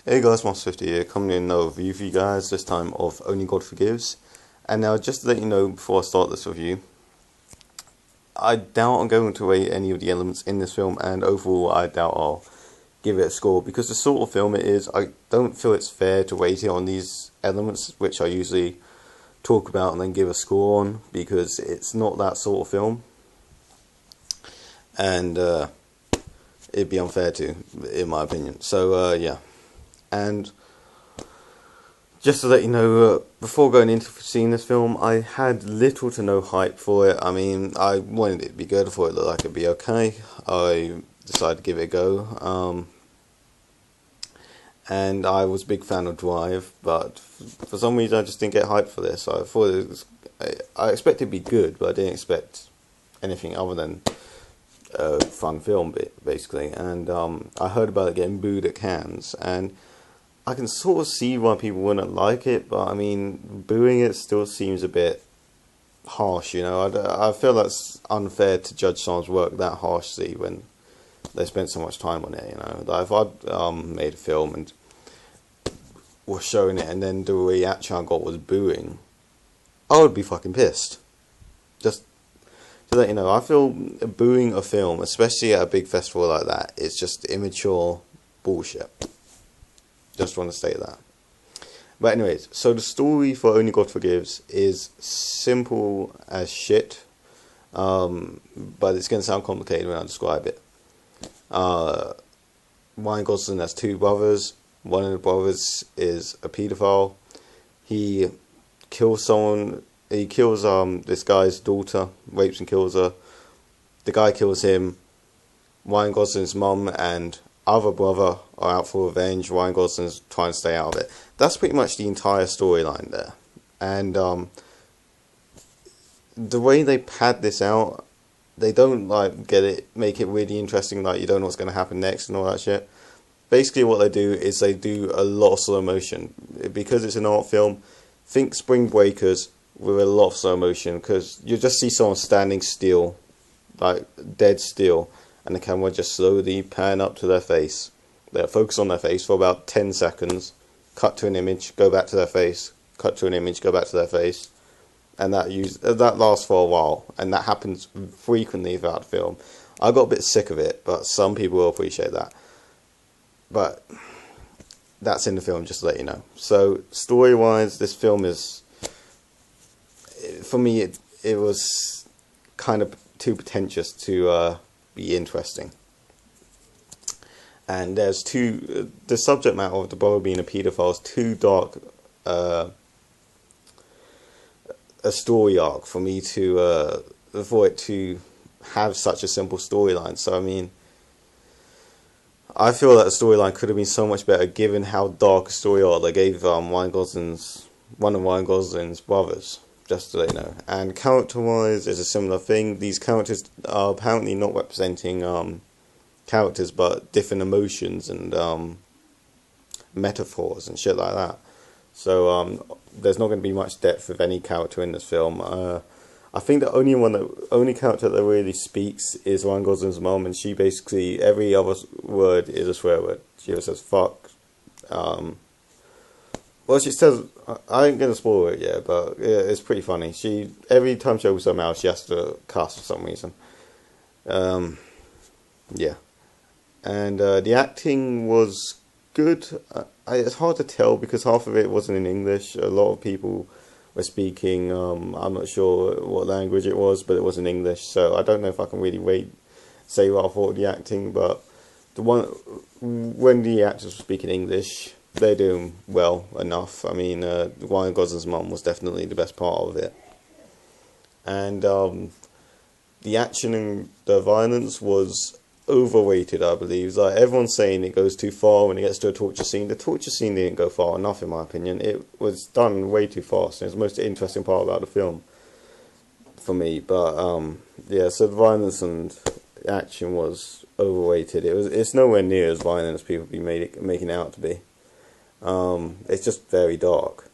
Hey guys, Monster50 here, coming in another review for you guys, this time of Only God Forgives. And now, just to let you know before I start this review, I doubt I'm going to rate any of the elements in this film, and overall I doubt I'll give it a score, because the sort of film it is, I don't feel it's fair to rate it on these elements, which I usually talk about and then give a score on, because it's not that sort of film. And it'd be unfair to, in my opinion. So, yeah. And just to let you know, before going into seeing this film, I had little to no hype for it. I mean, I wanted it to be good, I thought it looked like it'd be okay. I decided to give it a go. And I was a big fan of Drive, but for some reason I just didn't get hyped for this. I thought it was, I expected it to be good, but I didn't expect anything other than a fun film, basically. And I heard about it getting booed at Cannes, and I can sort of see why people wouldn't like it, but I mean, booing it still seems a bit harsh, you know. I feel that's unfair to judge someone's work that harshly when they spent so much time on it, you know. Like if I'd made a film and was showing it and then the reaction I got was booing, I would be fucking pissed. Just to let you know, I feel booing a film, especially at a big festival like that, is just immature bullshit. Just want to state that. But anyways, so the story for Only God Forgives is simple as shit, but it's going to sound complicated when I describe it. Ryan Gosling has two brothers. One of the brothers is a paedophile. He kills someone. He kills this guy's daughter, rapes and kills her. The guy kills him. Ryan Gosling's mum and other brother are out for revenge. Ryan Gosling's trying to stay out of it. That's pretty much the entire storyline there. And the way they pad this out, they don't like make it really interesting, like you don't know what's going to happen next and all that shit. Basically what they do is they do a lot of slow motion. Because it's an art film, think Spring Breakers with a lot of slow motion, because you just see someone standing still, like dead still, and the camera just slowly pan up to their face. They focus on their face for about 10 seconds, cut to an image, go back to their face, cut to an image, go back to their face, and that lasts for a while, and that happens frequently throughout the film. I got a bit sick of it, but some people will appreciate that. But that's in the film, just to let you know. So story-wise, this film is, for me, it was kind of too pretentious to be interesting. And there's the subject matter of the brother being a paedophile is too dark a story arc for me to for it to have such a simple storyline. So I mean, I feel that the storyline could have been so much better given how dark a story arc they gave one of Ryan Gosling's brothers, just to let you know. And character-wise, it's a similar thing. These characters are apparently not representing characters, but different emotions and metaphors and shit like that. So there's not going to be much depth of any character in this film. I think the only character that really speaks is Ryan Gosling's mom, and she basically, every other word is a swear word. She just says fuck. Well, she says, I ain't gonna spoil it yet, but yeah, it's pretty funny. Every time she opens her mouth, she has to cuss for some reason. Yeah. And the acting was good. It's hard to tell because half of it wasn't in English. A lot of people were speaking, I'm not sure what language it was, but it was in English, so I don't know if I can really say what I thought of the acting, but when the actors were speaking English, they're doing well enough. I mean, Ryan Gosling's mum was definitely the best part of it. And the action and the violence was overrated, I believe. Like, everyone's saying it goes too far when it gets to a torture scene. The torture scene didn't go far enough, in my opinion. It was done way too fast, and it's the most interesting part about the film for me. But yeah, so the violence and action was overrated. It's nowhere near as violent as people be making it out to be. It's just very dark.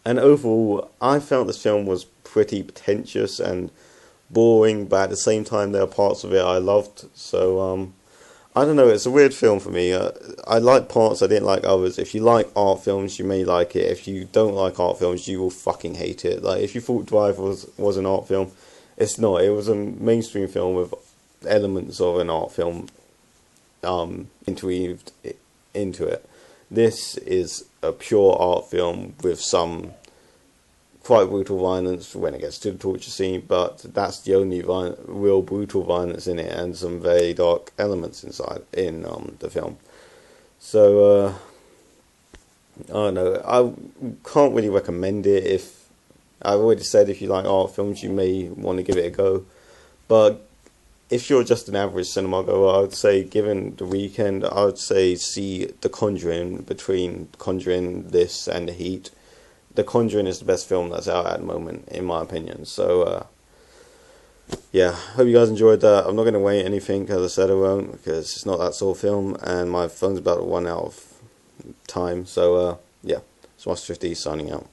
And overall, I felt this film was pretty pretentious and boring, but at the same time there are parts of it I loved. So I don't know, it's a weird film for me. I like parts, I didn't like others. If you like art films, you may like it. If you don't like art films, you will fucking hate it. Like, if you thought Drive was an art film, it's not. It was a mainstream film with elements of an art film interweaved into it. This is a pure art film with some quite brutal violence when it gets to the torture scene, but that's the only real brutal violence in it, and some very dark elements inside in the film. So I don't know. I can't really recommend it. If I've already said, if you like art films, you may want to give it a go. But if you're just an average cinema goer, I would say, given the weekend, I would say see The Conjuring. Between Conjuring, this, and The Heat, The Conjuring is the best film that's out at the moment, in my opinion. So, yeah, hope you guys enjoyed that. I'm not going to wait anything, as I said I won't, because it's not that sort of film, and my phone's about to run out of time. So, yeah, Smash 50 signing out.